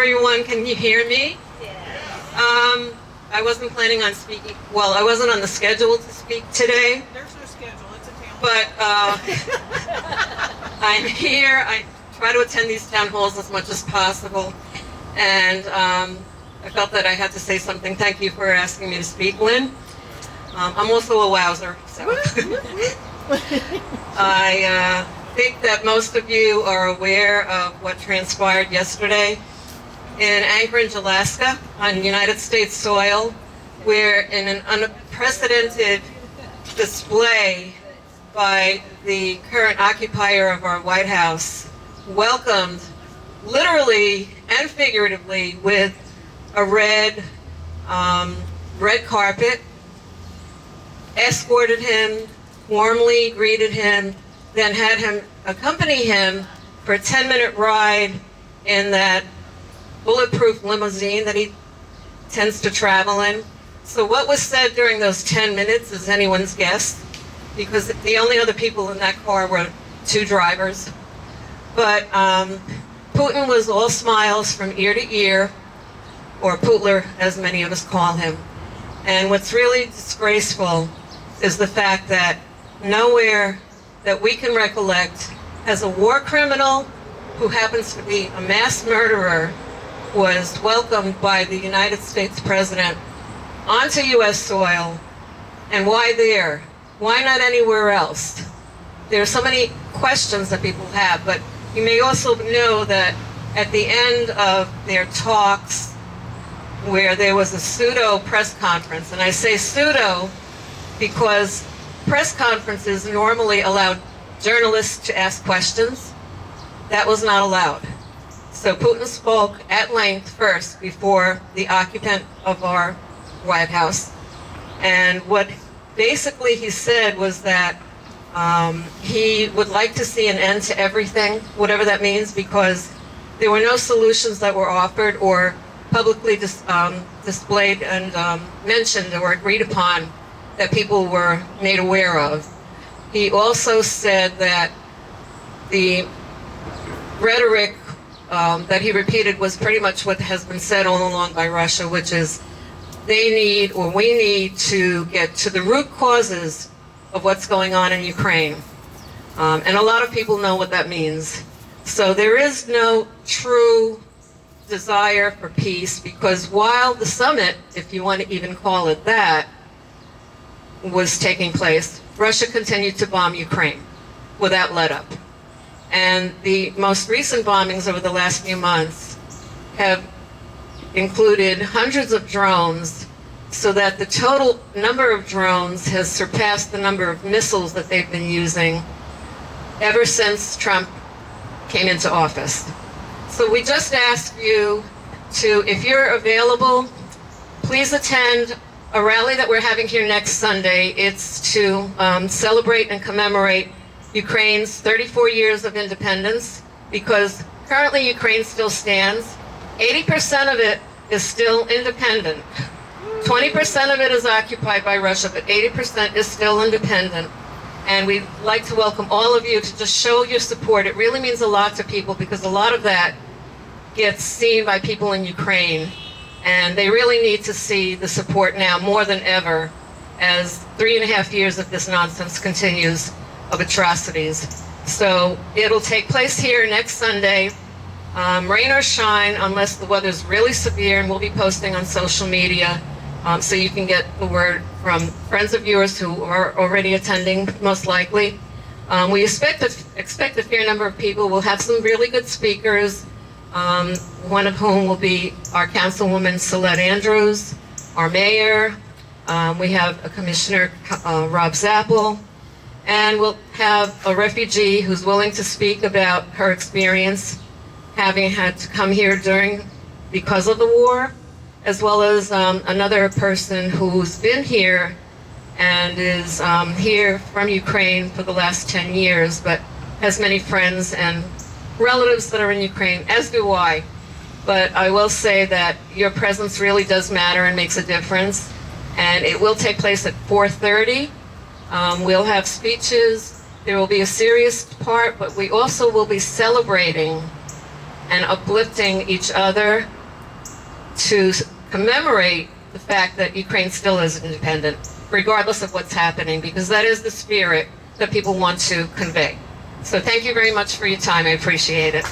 everyone. Can you hear me? I wasn't planning on speaking. Well, I wasn't on the schedule to speak today. There's no schedule. It's a town hall. But I'm here. I try to attend these town halls as much as possible. And I felt that I had to say something. Thank you for asking me to speak, Lynn. I'm also a wowser. So. I think that most of you are aware of what transpired yesterday in Anchorage, Alaska, on United States soil, where in an unprecedented display by the current occupier of our White House, welcomed, literally and figuratively, with a red carpet, escorted him, warmly greeted him, then had him accompany him for a 10-minute ride in that bulletproof limousine that he tends to travel in. So what was said during those 10 minutes is anyone's guess, because the only other people in that car were two drivers. But Putin was all smiles from ear to ear, or Putler, as many of us call him. And what's really disgraceful is the fact that nowhere that we can recollect has a war criminal who happens to be a mass murderer was welcomed by the United States president onto U.S. soil. And why there? Why not anywhere else? There are so many questions that people have, but you may also know that at the end of their talks, where there was a pseudo press conference, and I say pseudo because press conferences normally allowed journalists to ask questions. That was not allowed. So Putin spoke at length first before the occupant of our White House. And what basically he said was that he would like to see an end to everything, whatever that means, because there were no solutions that were offered or publicly displayed and mentioned or agreed upon that people were made aware of. He also said that the rhetoric that he repeated was pretty much what has been said all along by Russia, which is they need, or we need, to get to the root causes of what's going on in Ukraine. And a lot of people know what that means. So there is no true desire for peace, because while the summit, if you want to even call it that, was taking place, Russia continued to bomb Ukraine without let-up. And the most recent bombings over the last few months have included hundreds of drones, so that the total number of drones has surpassed the number of missiles that they've been using ever since Trump came into office. So we just ask you to, if you're available, please attend a rally that we're having here next Sunday. It's to celebrate and commemorate Ukraine's 34 years of independence, because currently Ukraine still stands. 80% of it is still independent. 20% of it is occupied by Russia, but 80% is still independent. And we'd like to welcome all of you to just show your support. It really means a lot to people, because a lot of that gets seen by people in Ukraine. And they really need to see the support now more than ever, as 3.5 years of this nonsense continues, of atrocities. So it'll take place here next Sunday, rain or shine, unless the weather's really severe, and we'll be posting on social media so you can get the word from friends of yours who are already attending, most likely. We expect a fair number of people. We'll have some really good speakers, one of whom will be our Councilwoman Celeste Andrews, our mayor. We have a Commissioner, Rob Zappel, and we'll have a refugee who's willing to speak about her experience having had to come here because of the war, as well as another person who's been here and is here from Ukraine for the last 10 years, but has many friends and relatives that are in Ukraine, as do I. But I will say that your presence really does matter and makes a difference. And it will take place at 4:30. We'll have speeches. There will be a serious part, but we also will be celebrating and uplifting each other to commemorate the fact that Ukraine still is independent, regardless of what's happening, because that is the spirit that people want to convey. So thank you very much for your time. I appreciate it.